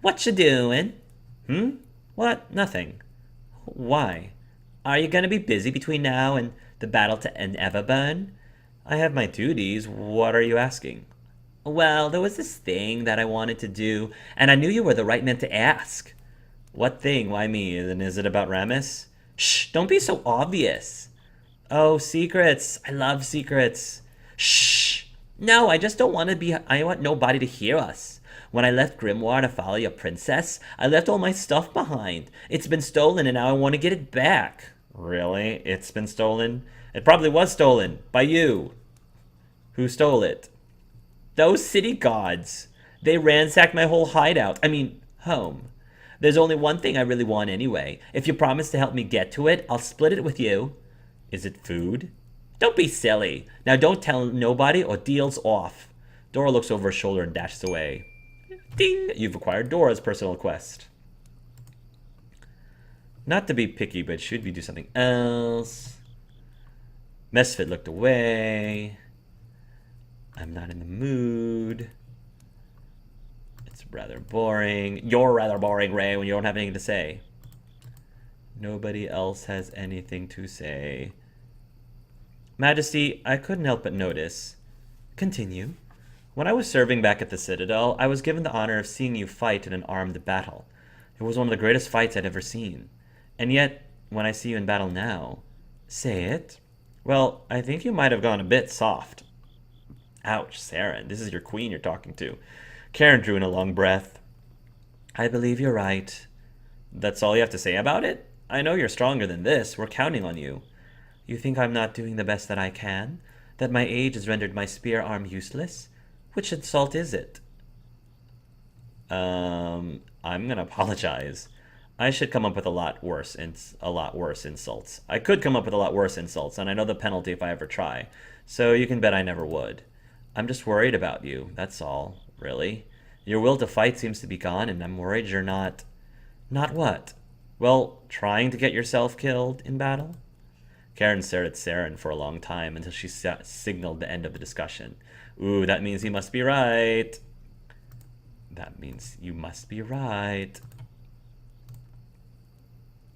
What you doing? Hmm? What? Nothing. Why? Are you gonna be busy between now and the battle to end Everburn? I have my duties. What are you asking? Well, there was this thing that I wanted to do, and I knew you were the right man to ask. What thing? Why me? And is it about Ramis? Shh, don't be so obvious. Oh, secrets. I love secrets. Shh. No, I just don't want to be. I want nobody to hear us. When I left Grimoire to follow your princess, I left all my stuff behind. It's been stolen and now I want to get it back. Really? It's been stolen? It probably was stolen. By you. Who stole it? Those city gods. They ransacked my whole hideout. I mean, home. There's only one thing I really want anyway. If you promise to help me get to it, I'll split it with you. Is it food? Don't be silly. Now don't tell nobody or deal's off. Dora looks over her shoulder and dashes away. Ding! You've acquired Dora's personal quest. Not to be picky, but should we do something else? Mesfit looked away. I'm not in the mood. It's rather boring. You're rather boring, Ray, when you don't have anything to say. Nobody else has anything to say. Majesty, I couldn't help but notice. Continue. When I was serving back at the Citadel, I was given the honor of seeing you fight in an armed battle. It was one of the greatest fights I'd ever seen. And yet, when I see you in battle now... Say it? Well, I think you might have gone a bit soft. Ouch, Saren, this is your queen you're talking to. Karen drew in a long breath. I believe you're right. That's all you have to say about it? I know you're stronger than this. We're counting on you. You think I'm not doing the best that I can? That my age has rendered my spear arm useless? Which insult is it? I'm gonna apologize. I should come up with a lot worse insults. I could come up with a lot worse insults, and I know the penalty if I ever try. So you can bet I never would. I'm just worried about you, that's all, really. Your will to fight seems to be gone, and I'm worried you're not... Not what? Well, trying to get yourself killed in battle? Karen stared at Saren for a long time until she signaled the end of the discussion. Ooh, that means he must be right. That means you must be right.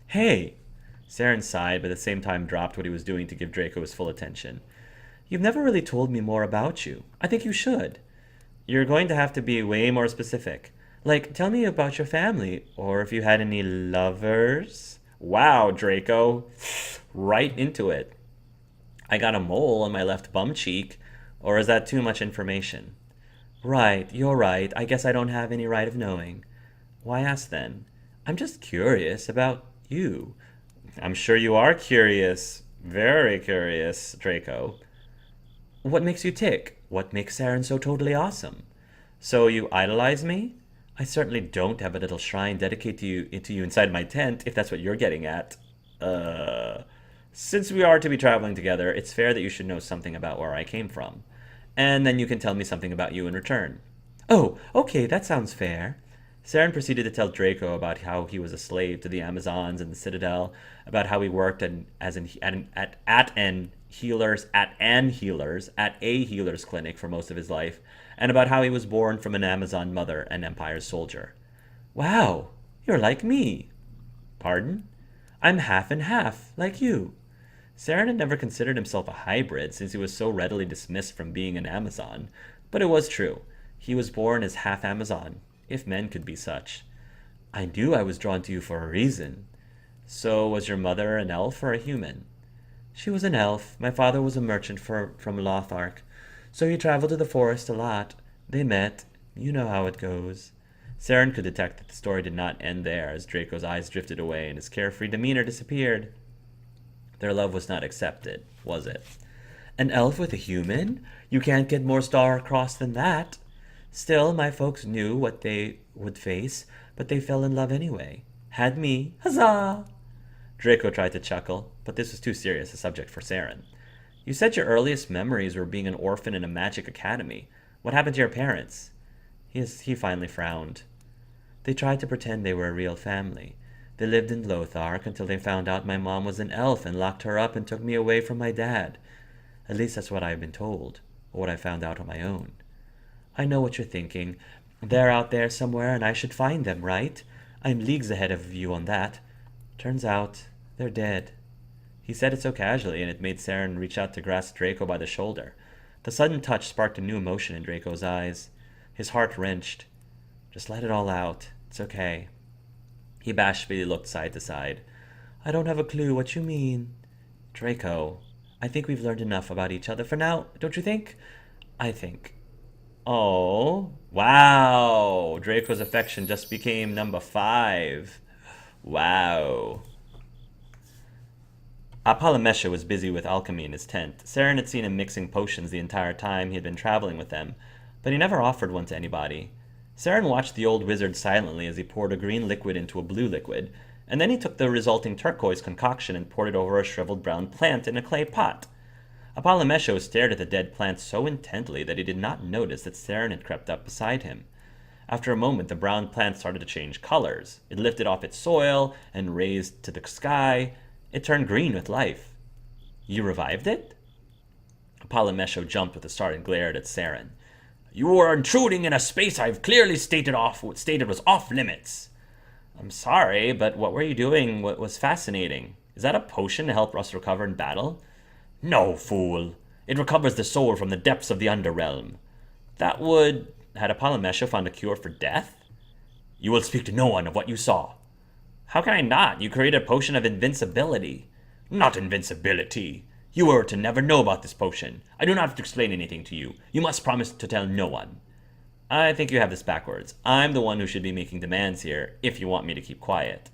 Hey! Saren sighed, but at the same time dropped what he was doing to give Draco his full attention. You've never really told me more about you. I think you should. You're going to have to be way more specific. Like, tell me about your family, or if you had any lovers. Wow, Draco. Right into it. I got a mole on my left bum cheek, or is that too much information? Right, you're right. I guess I don't have any right of knowing. Why ask then? I'm just curious about you. I'm sure you are curious. Very curious, Draco. What makes you tick? What makes Saren so totally awesome? So you idolize me? I certainly don't have a little shrine dedicated to you inside my tent, if that's what you're getting at. Since we are to be traveling together, it's fair that you should know something about where I came from. And then you can tell me something about you in return. Oh, okay, that sounds fair. Saren proceeded to tell Draco about how he was a slave to the Amazons and the Citadel, about how he worked at a healer's clinic for most of his life, and about how he was born from an Amazon mother and Empire's soldier. Wow, you're like me. Pardon? I'm half and half, like you. Saren had never considered himself a hybrid since he was so readily dismissed from being an Amazon, but it was true. He was born as half Amazon, if men could be such. I knew I was drawn to you for a reason. So was your mother an elf or a human? She was an elf. My father was a merchant from Lothark, so he traveled to the forest a lot. They met. You know how it goes. Saren could detect that the story did not end there as Draco's eyes drifted away and his carefree demeanor disappeared. Their love was not accepted, was it? An elf with a human? You can't get more star-crossed than that. Still, my folks knew what they would face, but they fell in love anyway. Had me. Huzzah! Draco tried to chuckle, but this was too serious a subject for Saren. You said your earliest memories were being an orphan in a magic academy. What happened to your parents? He finally frowned. They tried to pretend they were a real family. They lived in Lothark until they found out my mom was an elf and locked her up and took me away from my dad. At least that's what I've been told, or what I found out on my own. I know what you're thinking. They're out there somewhere, and I should find them, right? I'm leagues ahead of you on that. Turns out, they're dead. He said it so casually, and it made Saren reach out to grasp Draco by the shoulder. The sudden touch sparked a new emotion in Draco's eyes. His heart wrenched. Just let it all out. It's okay. He bashfully looked side to side. I don't have a clue what you mean. Draco, I think we've learned enough about each other for now, don't you think? I think. Oh, wow. Draco's affection just became number 5. Wow. Apollomesha was busy with alchemy in his tent. Saren had seen him mixing potions the entire time he had been traveling with them, but he never offered one to anybody. Saren watched the old wizard silently as he poured a green liquid into a blue liquid, and then he took the resulting turquoise concoction and poured it over a shriveled brown plant in a clay pot. Apollomesha stared at the dead plant so intently that he did not notice that Saren had crept up beside him. After a moment, the brown plant started to change colors. It lifted off its soil and raised to the sky. It turned green with life. You revived it? Apollomesha jumped with a start and glared at Saren. You are intruding in a space I've clearly stated was off limits. I'm sorry, but what were you doing? What was fascinating? Is that a potion to help us recover in battle? No, fool. It recovers the soul from the depths of the underrealm. That would... Had Apollomesha found a cure for death? You will speak to no one of what you saw. How can I not? You created a potion of invincibility. Not invincibility. You were to never know about this potion. I do not have to explain anything to you. You must promise to tell no one. I think you have this backwards. I'm the one who should be making demands here, if you want me to keep quiet.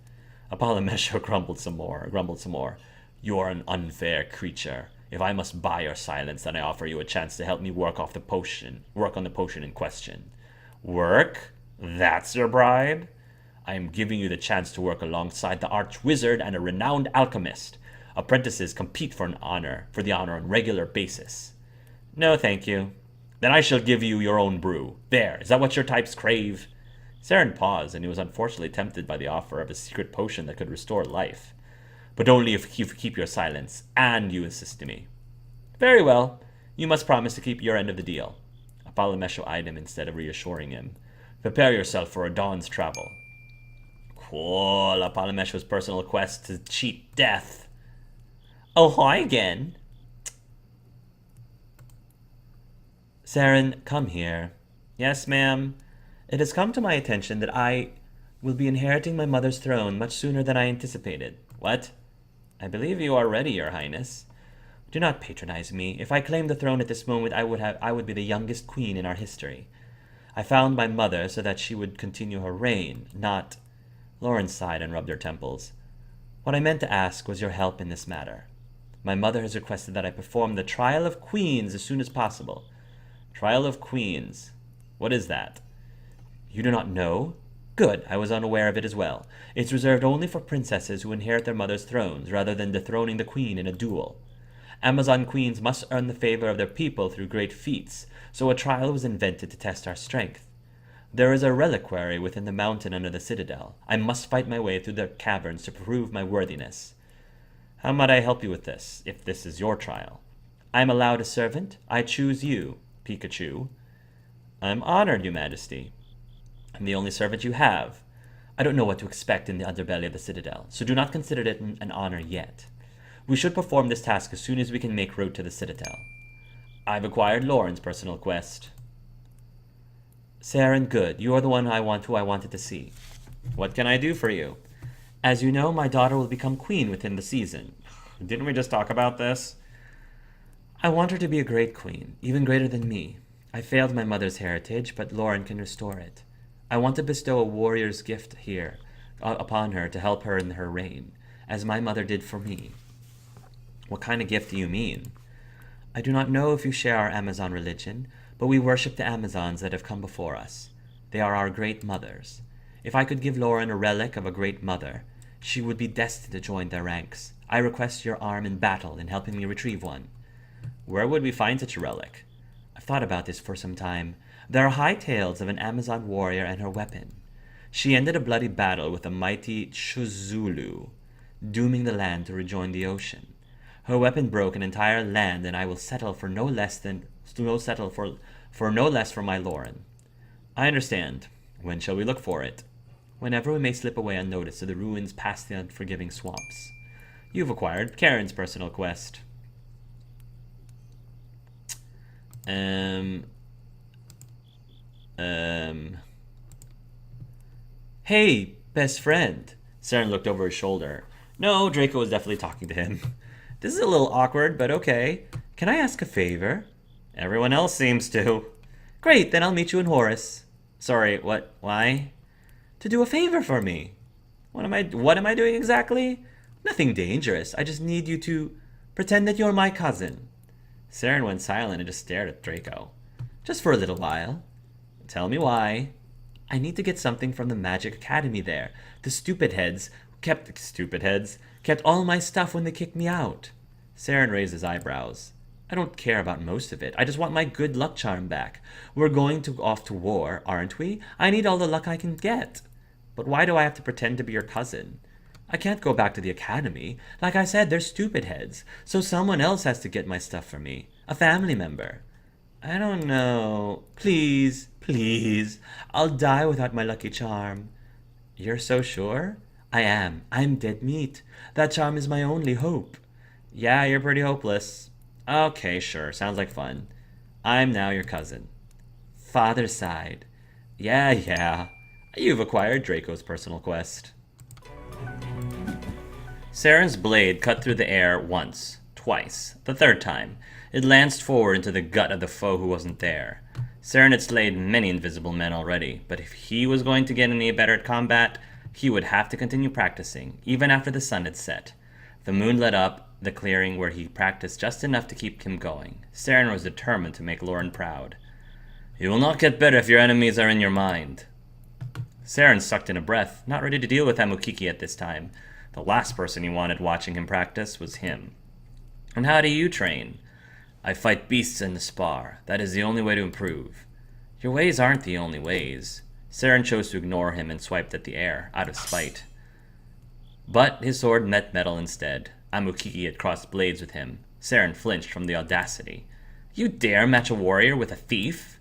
Apollomesha grumbled some more. You are an unfair creature. If I must buy your silence, then I offer you a chance to help me work on the potion in question. Work? That's your bribe? I am giving you the chance to work alongside the arch-wizard and a renowned alchemist. Apprentices compete for the honor on regular basis. No, thank you. Then I shall give you your own brew. There, is that what your types crave? Saren paused, and he was unfortunately tempted by the offer of a secret potion that could restore life. But only if you keep your silence, and you assist me. Very well. You must promise to keep your end of the deal. Apollomesha eyed him instead of reassuring him. Prepare yourself for a dawn's travel. Cool, Apollomesha's personal quest to cheat death. Oh, hi again. Saren, come here. Yes, ma'am. It has come to my attention that I will be inheriting my mother's throne much sooner than I anticipated. What? I believe you are ready, your highness. Do not patronize me. If I claimed the throne at this moment, I would be the youngest queen in our history. I found my mother so that she would continue her reign, not... Loren sighed and rubbed her temples. What I meant to ask was your help in this matter. My mother has requested that I perform the Trial of Queens as soon as possible. Trial of Queens. What is that? You do not know? Good, I was unaware of it as well. It's reserved only for princesses who inherit their mother's thrones, rather than dethroning the queen in a duel. Amazon queens must earn the favor of their people through great feats, so a trial was invented to test our strength. There is a reliquary within the mountain under the citadel. I must fight my way through the caverns to prove my worthiness. How might I help you with this, if this is your trial? I am allowed a servant. I choose you, Pikachu. I am honored, your majesty. I'm the only servant you have. I don't know what to expect in the underbelly of the citadel, so do not consider it an honor yet. We should perform this task as soon as we can make road to the citadel. I've acquired Loren's personal quest. Saren, good. You are the one who I wanted to see. What can I do for you? As you know, my daughter will become queen within the season. Didn't we just talk about this? I want her to be a great queen, even greater than me. I failed my mother's heritage, but Loren can restore it. I want to bestow a warrior's gift here upon her to help her in her reign, as my mother did for me. What kind of gift do you mean? I do not know if you share our Amazon religion, but we worship the Amazons that have come before us. They are our great mothers. If I could give Loren a relic of a great mother, she would be destined to join their ranks. I request your arm in battle in helping me retrieve one. Where would we find such a relic? I've thought about this for some time. There are high tales of an Amazon warrior and her weapon. She ended a bloody battle with a mighty Chuzulu, dooming the land to rejoin the ocean. Her weapon broke an entire land, and I will settle for no less for my Loren. I understand. When shall we look for it? Whenever we may slip away unnoticed to the ruins past the unforgiving swamps. You've acquired Karen's personal quest. Hey, best friend. Saren looked over his shoulder. No, Draco was definitely talking to him. This is a little awkward, but okay. Can I ask a favor? Everyone else seems to. Great, then I'll meet you in Horus. Sorry, what? Why? To do a favor for me. What am I doing exactly? Nothing dangerous. I just need you to pretend that you're my cousin. Saren went silent and just stared at Draco. Just for a little while. Tell me why. I need to get something from the Magic Academy there. The stupid heads kept all my stuff when they kicked me out. Saren raised his eyebrows. I don't care about most of it. I just want my good luck charm back. We're going off to war, aren't we? I need all the luck I can get. But why do I have to pretend to be your cousin? I can't go back to the academy. Like I said, they're stupid heads. So someone else has to get my stuff for me. A family member. I don't know. Please, please. I'll die without my lucky charm. You're so sure? I am. I'm dead meat. That charm is my only hope. Yeah, you're pretty hopeless. Okay, sure. Sounds like fun. I'm now your cousin. Father's side. Yeah. You've acquired Draco's personal quest. Saren's blade cut through the air once, twice. The third time, it lanced forward into the gut of the foe who wasn't there. Saren had slayed many invisible men already, but if he was going to get any better at combat, he would have to continue practicing, even after the sun had set. The moon lit up the clearing where he practiced just enough to keep him going. Saren was determined to make Loren proud. You will not get better if your enemies are in your mind. Saren sucked in a breath, not ready to deal with Amukiki at this time. The last person he wanted watching him practice was him. And how do you train? I fight beasts in the spar. That is the only way to improve. Your ways aren't the only ways. Saren chose to ignore him and swiped at the air, out of spite. But his sword met metal instead. Amukiki had crossed blades with him. Saren flinched from the audacity. You dare match a warrior with a thief?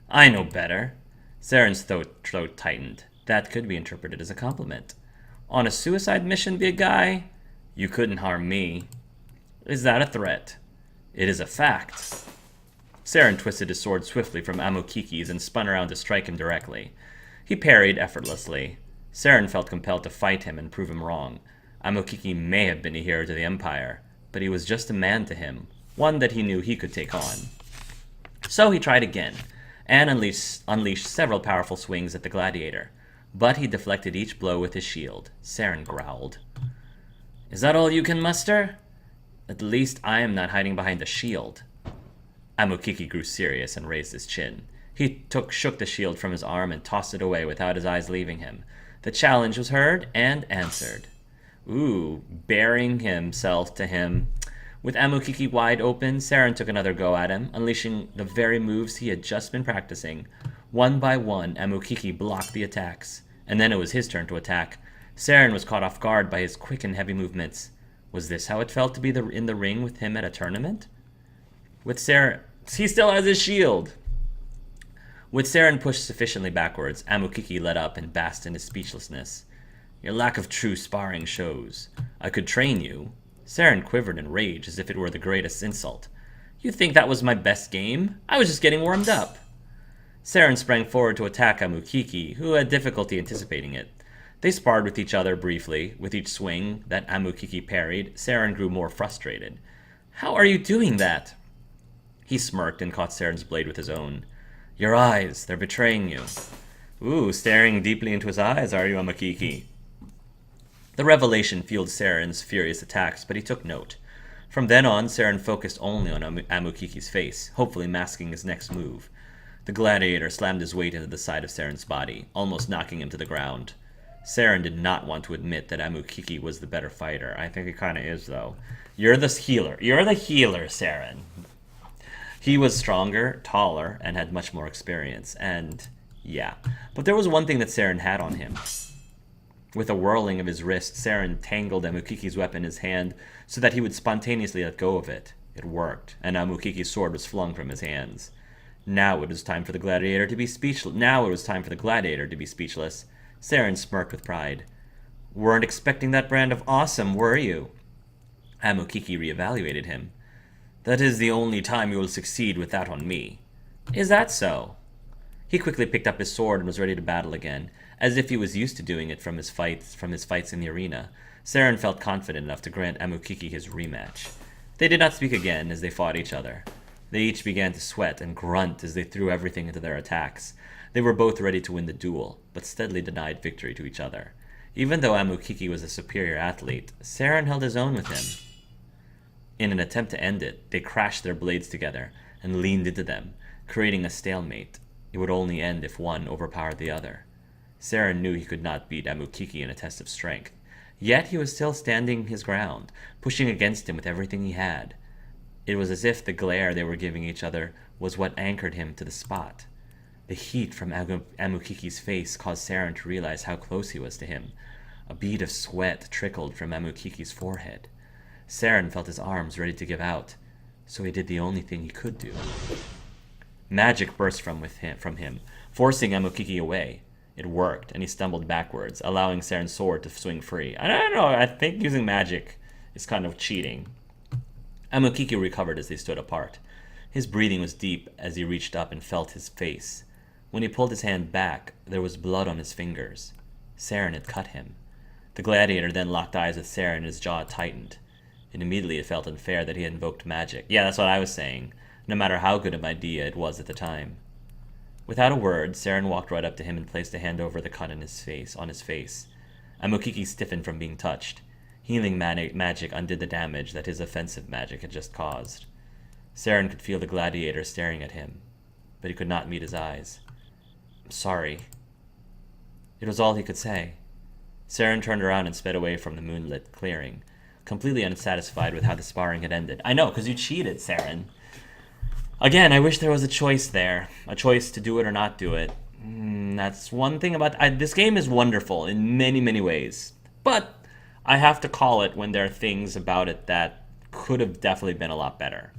I know better. Saren's throat tightened. That could be interpreted as a compliment. On a suicide mission, big guy? You couldn't harm me. Is that a threat? It is a fact. Saren twisted his sword swiftly from Amukiki's and spun around to strike him directly. He parried effortlessly. Saren felt compelled to fight him and prove him wrong. Amukiki may have been a hero to the Empire, but he was just a man to him, one that he knew he could take on. So he tried again, and unleashed several powerful swings at the gladiator. But he deflected each blow with his shield. Saren growled. Is that all you can muster? At least I am not hiding behind a shield. Amukiki grew serious and raised his chin. He shook the shield from his arm and tossed it away without his eyes leaving him. The challenge was heard and answered. Bearing himself to him. With Amukiki wide open, Saren took another go at him, unleashing the very moves he had just been practicing. One by one, Amukiki blocked the attacks, and then it was his turn to attack. Saren was caught off guard by his quick and heavy movements. Was this how it felt to be in the ring with him at a tournament? With Saren, he still has his shield. With Saren pushed sufficiently backwards, Amukiki let up and basked in his speechlessness. Your lack of true sparring shows. I could train you. Saren quivered in rage as if it were the greatest insult. You think that was my best game? I was just getting warmed up. Saren sprang forward to attack Amukiki, who had difficulty anticipating it. They sparred with each other briefly. With each swing that Amukiki parried, Saren grew more frustrated. How are you doing that? He smirked and caught Saren's blade with his own. Your eyes, they're betraying you. Staring deeply into his eyes, are you, Amukiki? The revelation fueled Saren's furious attacks, but he took note. From then on, Saren focused only on Amukiki's face, hopefully masking his next move. The gladiator slammed his weight into the side of Saren's body, almost knocking him to the ground. Saren did not want to admit that Amukiki was the better fighter. I think he kind of is, though. You're the healer. You're the healer, Saren. He was stronger, taller, and had much more experience, and yeah. But there was one thing that Saren had on him. With a whirling of his wrist, Saren tangled Amukiki's weapon in his hand so that he would spontaneously let go of it. It worked, and Amukiki's sword was flung from his hands. Now it was time for the gladiator to be speechless. Saren smirked with pride. Weren't expecting that brand of awesome, were you? Amokiki reevaluated him. That is the only time you will succeed with that on me. Is that so? He quickly picked up his sword and was ready to battle again, as if he was used to doing it from his fights in the arena. Saren felt confident enough to grant Amokiki his rematch. They did not speak again as they fought each other. They each began to sweat and grunt as they threw everything into their attacks. They were both ready to win the duel, but steadily denied victory to each other. Even though Amokiki was a superior athlete, Saren held his own with him. In an attempt to end it, they crashed their blades together and leaned into them, creating a stalemate. It would only end if one overpowered the other. Saren knew he could not beat Amokiki in a test of strength. Yet he was still standing his ground, pushing against him with everything he had. It was as if the glare they were giving each other was what anchored him to the spot. The heat from Amukiki's face caused Saren to realize how close he was to him. A bead of sweat trickled from Amukiki's forehead. Saren felt his arms ready to give out, so he did the only thing he could do. Magic burst from him, forcing Amokiki away. It worked, and he stumbled backwards, allowing Saren's sword to swing free. I don't know, I think using magic is kind of cheating. Amokiki recovered as they stood apart. His breathing was deep as he reached up and felt his face. When he pulled his hand back, there was blood on his fingers. Saren had cut him. The gladiator then locked eyes with Saren and his jaw tightened. And immediately it felt unfair that he had invoked magic. Yeah, that's what I was saying, no matter how good an idea it was at the time. Without a word, Saren walked right up to him and placed a hand over the cut on his face. Amokiki stiffened from being touched. Healing magic undid the damage that his offensive magic had just caused. Saren could feel the gladiator staring at him, but he could not meet his eyes. I'm sorry. It was all he could say. Saren turned around and sped away from the moonlit clearing, completely unsatisfied with how the sparring had ended. I know, because you cheated, Saren. Again, I wish there was a choice there. A choice to do it or not do it. That's one thing about... this game is wonderful in many, many ways. But I have to call it when there are things about it that could have definitely been a lot better.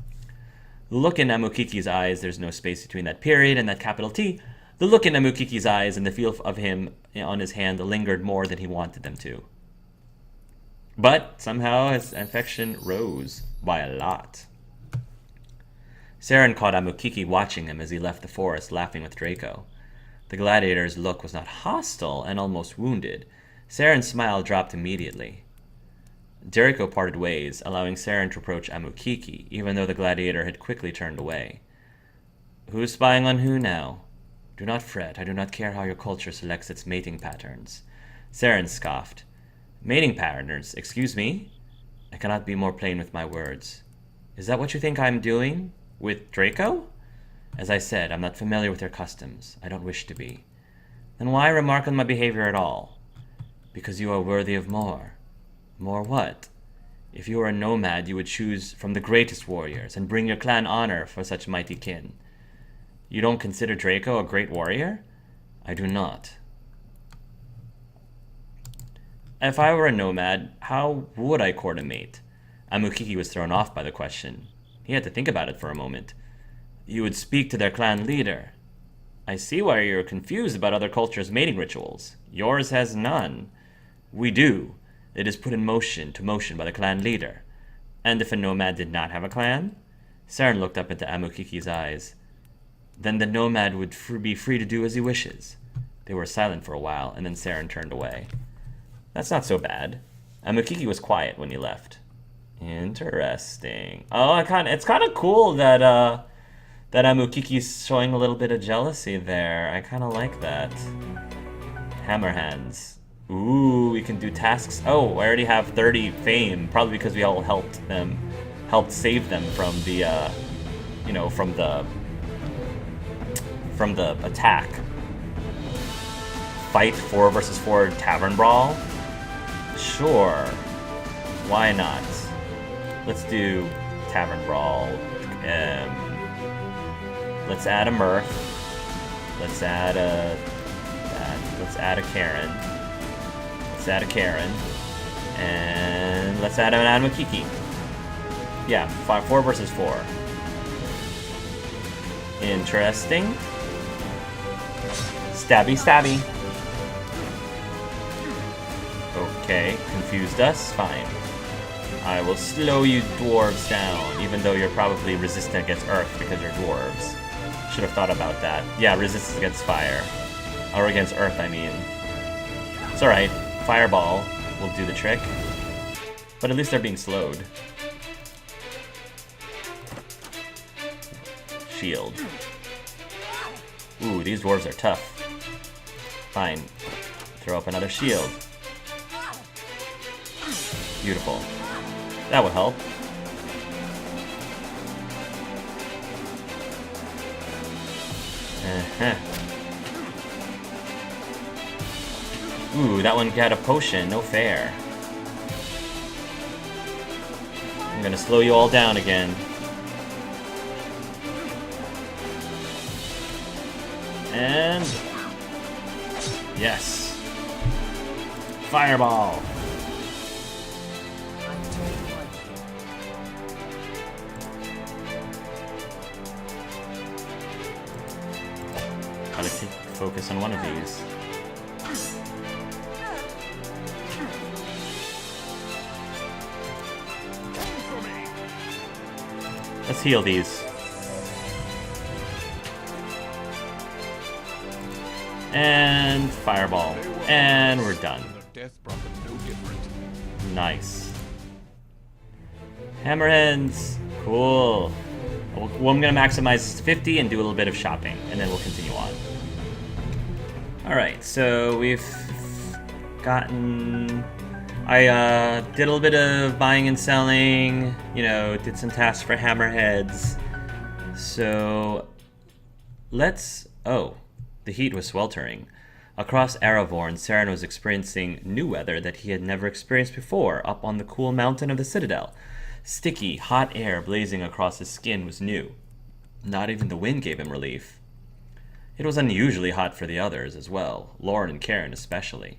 The look in Amukiki's eyes, there's no space between that period and that capital T. The look in Amukiki's eyes and the feel of him on his hand lingered more than he wanted them to. But somehow his affection rose by a lot. Saren caught Amokiki watching him as he left the forest laughing with Draco. The gladiator's look was not hostile and almost wounded. Saren's smile dropped immediately. Draco parted ways, allowing Saren to approach Amokiki, even though the gladiator had quickly turned away. Who's spying on who now? Do not fret, I do not care how your culture selects its mating patterns. Saren scoffed. Mating patterns? Excuse me? I cannot be more plain with my words. Is that what you think I'm doing? With Draco? As I said, I'm not familiar with your customs. I don't wish to be. Then why remark on my behavior at all? Because you are worthy of more. More what? If you were a nomad, you would choose from the greatest warriors and bring your clan honor for such mighty kin. You don't consider Draco a great warrior? I do not. If I were a nomad, how would I court a mate? Amokiki was thrown off by the question. He had to think about it for a moment. You would speak to their clan leader. I see why you're confused about other cultures' mating rituals. Yours has none. We do. It is put in motion by the clan leader. And if a nomad did not have a clan? Saren looked up into Amokiki's eyes. Then the nomad would be free to do as he wishes. They were silent for a while, and then Saren turned away. That's not so bad. Amokiki was quiet when he left. Interesting. Oh, it's kind of cool that that Amukiki's showing a little bit of jealousy there. I kind of like that. Hammer hands. Ooh, we can do tasks. Oh, I already have 30 fame, probably because we all helped save them from the, from the attack. Fight 4 versus 4 tavern brawl. Sure. Why not? Let's do tavern brawl. Let's add a Mirth. Let's add a Karen. And let's add an Amakiki. Yeah, 4 versus 4. Interesting. Stabby, stabby. Okay, confused us. Fine. I will slow you dwarves down, even though you're probably resistant against earth because you're dwarves. Should have thought about that. Yeah, resistance against fire. Or against earth, I mean. It's alright. Fireball will do the trick. But at least they're being slowed. Shield. Ooh, these dwarves are tough. Fine. Throw up another shield. Beautiful. That would help. Ooh, that one got a potion. No fair. I'm gonna slow you all down again. And... yes. Fireball. Gotta focus on one of these. Let's heal these. And fireball. And we're done. Nice. Hammerheads. Cool. Well, I'm going to maximize 50 and do a little bit of shopping, and then we'll continue on. Alright, so we've gotten... I did a little bit of buying and selling, you know, did some tasks for Hammerheads. So, let's... oh, the heat was sweltering. Across Aravorn, Saren was experiencing new weather that he had never experienced before up on the cool mountain of the Citadel. Sticky, hot air blazing across his skin was new. Not even the wind gave him relief. It was unusually hot for the others as well, Loren and Karen especially.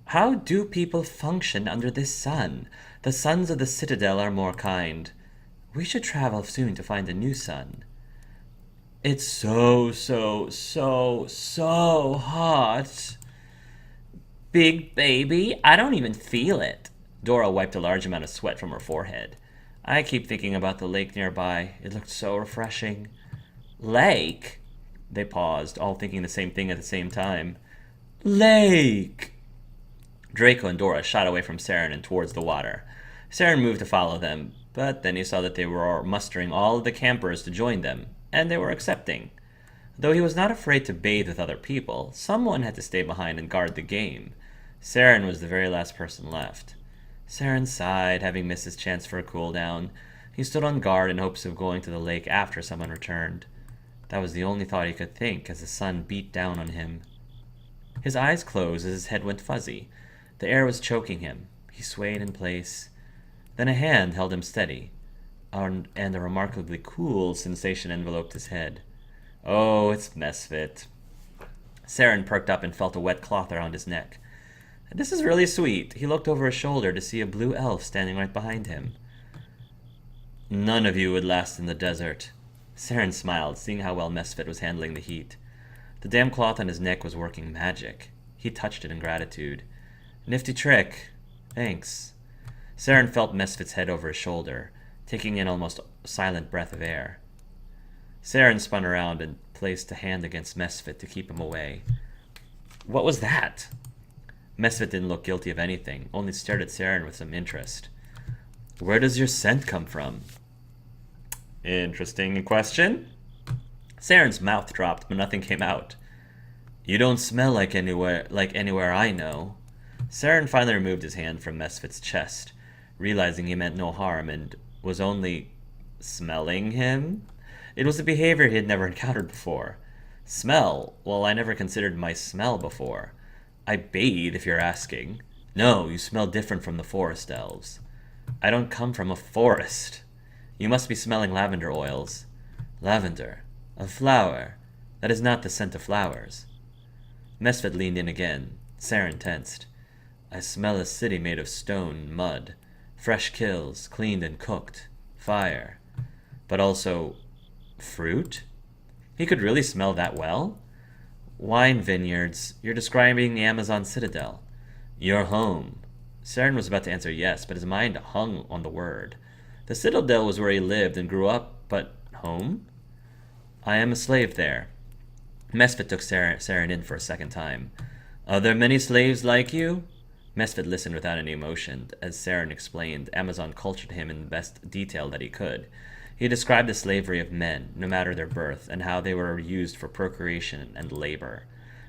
How do people function under this sun? The suns of the Citadel are more kind. We should travel soon to find a new sun. It's so hot. Big baby, I don't even feel it. Dora wiped a large amount of sweat from her forehead. I keep thinking about the lake nearby. It looked so refreshing. Lake? They paused, all thinking the same thing at the same time. Lake! Draco and Dora shot away from Saren and towards the water. Saren moved to follow them, but then he saw that they were mustering all of the campers to join them, and they were accepting. Though he was not afraid to bathe with other people, someone had to stay behind and guard the game. Saren was the very last person left. Saren sighed, having missed his chance for a cool down. He stood on guard in hopes of going to the lake after someone returned. That was the only thought he could think as the sun beat down on him. His eyes closed as his head went fuzzy. The air was choking him. He swayed in place. Then a hand held him steady, and a remarkably cool sensation enveloped his head. Oh, it's Mesfit. Saren perked up and felt a wet cloth around his neck. This is really sweet. He looked over his shoulder to see a blue elf standing right behind him. None of you would last in the desert. Saren smiled, seeing how well Mesfit was handling the heat. The damn cloth on his neck was working magic. He touched it in gratitude. Nifty trick. Thanks. Saren felt Mesfit's head over his shoulder, taking in almost a silent breath of air. Saren spun around and placed a hand against Mesfit to keep him away. What was that? Mesfit didn't look guilty of anything, only stared at Saren with some interest. Where does your scent come from? Interesting question. Saren's mouth dropped, but nothing came out. You don't smell like anywhere I know. Saren finally removed his hand from Mesfit's chest, realizing he meant no harm and was only smelling him. It was a behavior he had never encountered before. Smell? Well, I never considered my smell before. I bathe, if you're asking. No, you smell different from the forest elves. I don't come from a forest. You must be smelling lavender oils. Lavender. A flower. That is not the scent of flowers. Mesfit leaned in again. Saren tensed. I smell a city made of stone and mud. Fresh kills, cleaned and cooked. Fire. But also... fruit? He could really smell that well? Wine vineyards. You're describing the Amazon citadel. Your home. Saren was about to answer yes, but his mind hung on the word. The citadel was where he lived and grew up, but home? I am a slave there. Mesfit took Saren in for a second time. Are there many slaves like you? Mesfit listened without any emotion, as Saren explained. Amazon cultured him in the best detail that he could. He described the slavery of men, no matter their birth, and how they were used for procreation and labor.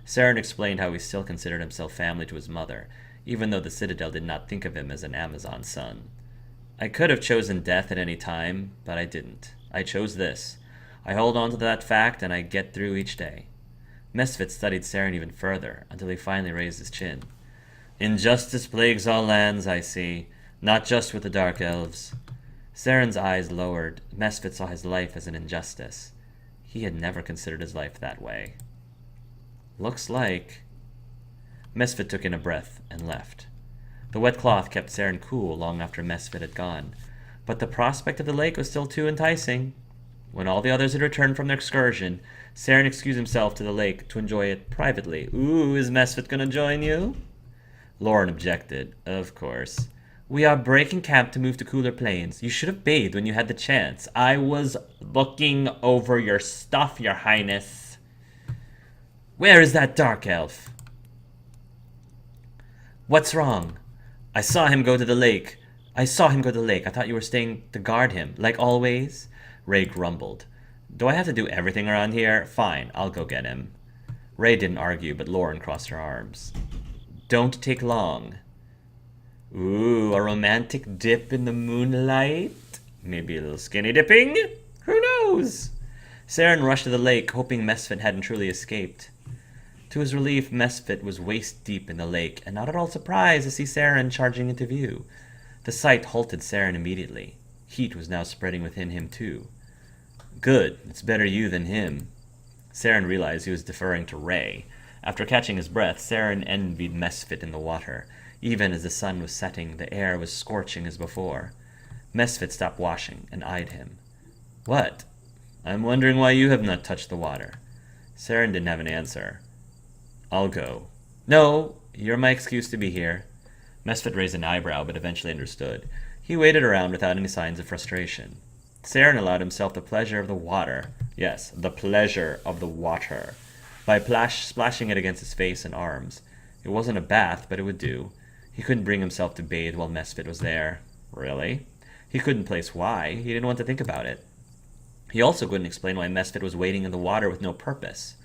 Saren explained how he still considered himself family to his mother, even though the Citadel did not think of him as an Amazon son. I could have chosen death at any time, but I didn't. I chose this. I hold on to that fact, and I get through each day. Mesfit studied Saren even further, until he finally raised his chin. Injustice plagues all lands, I see, not just with the Dark Elves. Saren's eyes lowered. Mesfit saw his life as an injustice. He had never considered his life that way. Looks like... Mesfit took in a breath and left. The wet cloth kept Saren cool long after Mesfit had gone, but the prospect of the lake was still too enticing. When all the others had returned from their excursion, Saren excused himself to the lake to enjoy it privately. Ooh, is Mesfit gonna join you? Loren objected. Of course. We are breaking camp to move to cooler plains. You should have bathed when you had the chance. I was looking over your stuff, your highness. Where is that dark elf? What's wrong? I saw him go to the lake. I thought you were staying to guard him, like always. Ray grumbled. Do I have to do everything around here? Fine, I'll go get him. Ray didn't argue, but Loren crossed her arms. Don't take long. Ooh, a romantic dip in the moonlight? Maybe a little skinny dipping? Who knows? Saren rushed to the lake, hoping Mesfit hadn't truly escaped. To his relief, Mesfit was waist-deep in the lake, and not at all surprised to see Saren charging into view. The sight halted Saren immediately. Heat was now spreading within him, too. Good, it's better you than him. Saren realized he was deferring to Ray. After catching his breath, Saren envied Mesfit in the water. Even as the sun was setting, the air was scorching as before. Mesfit stopped washing and eyed him. What? I'm wondering why you have not touched the water. Saren didn't have an answer. I'll go. No, you're my excuse to be here. Mesfit raised an eyebrow, but eventually understood. He waited around without any signs of frustration. Saren allowed himself the pleasure of the water. Yes, the pleasure of the water. By splashing it against his face and arms. It wasn't a bath, but it would do. He couldn't bring himself to bathe while Mesfit was there. Really? He couldn't place why. He didn't want to think about it. He also couldn't explain why Mesfit was waiting in the water with no purpose.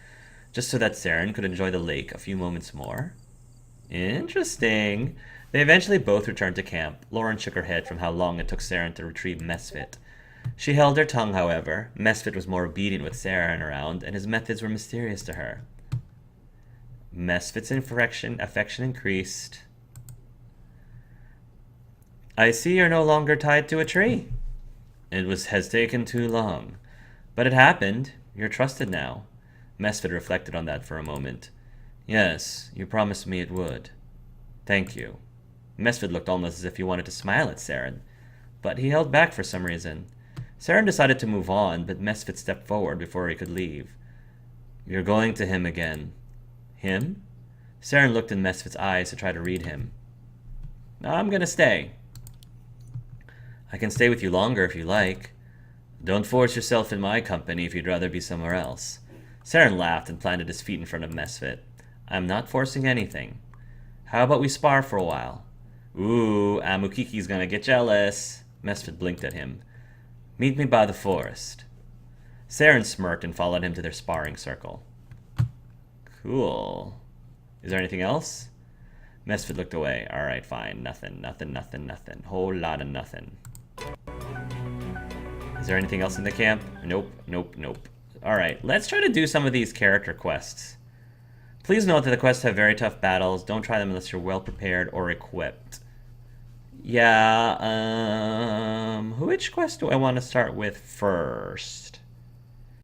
Just so that Saren could enjoy the lake a few moments more? Interesting. They eventually both returned to camp. Loren shook her head from how long it took Saren to retrieve Mesfit. She held her tongue, however. Mesfit was more obedient with Saren around, and his methods were mysterious to her. Mesfit's affection increased. I see you're no longer tied to a tree. It has taken too long. But it happened. You're trusted now. Mesfit reflected on that for a moment. Yes, you promised me it would. Thank you. Mesfit looked almost as if he wanted to smile at Saren, but he held back for some reason. Saren decided to move on, but Mesfit stepped forward before he could leave. You're going to him again. Him? Saren looked in Mesfit's eyes to try to read him. I'm gonna stay. I can stay with you longer if you like. Don't force yourself in my company if you'd rather be somewhere else. Saren laughed and planted his feet in front of Mesfit. I'm not forcing anything. How about we spar for a while? Ooh, Amukiki's gonna get jealous. Mesfit blinked at him. Meet me by the forest. Saren smirked and followed him to their sparring circle. Cool. Is there anything else? Mesfit looked away. Alright, fine. Nothing. Whole lot of nothing. Is there anything else in the camp? Nope. Alright, let's try to do some of these character quests. Please note that the quests have very tough battles. Don't try them unless you're well prepared or equipped. Yeah, which quest do I want to start with first?